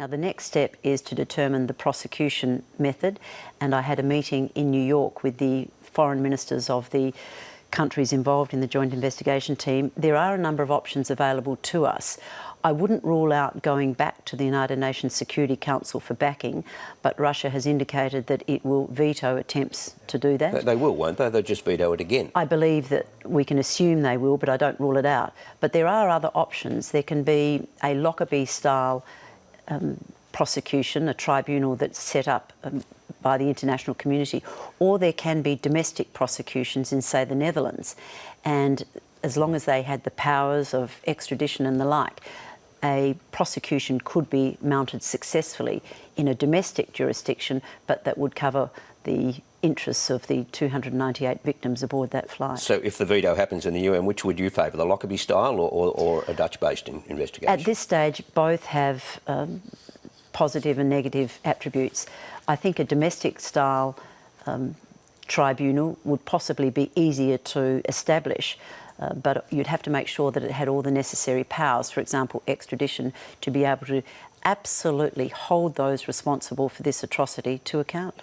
Now, the next step is to determine the prosecution method, and I had a meeting in New York with the foreign ministers of the countries involved in the joint investigation team. There are a number of options available to us. I wouldn't rule out going back to the United Nations Security Council for backing, but Russia has indicated that it will veto attempts to do that. They will, won't they? They'll just veto it again. I believe that we can assume they will, but I don't rule it out. But there are other options. There can be a Lockerbie-style prosecution, a tribunal that's set up by the international community, or there can be domestic prosecutions in, say, the Netherlands. And as long as they had the powers of extradition and the like, a prosecution could be mounted successfully in a domestic jurisdiction, but that would cover the interests of the 298 victims aboard that flight. So if the veto happens in the UN, which would you favour, the Lockerbie-style or a Dutch-based investigation? At this stage, both have positive and negative attributes. I think a domestic-style tribunal would possibly be easier to establish, but you'd have to make sure that it had all the necessary powers, for example, extradition, to be able to absolutely hold those responsible for this atrocity to account.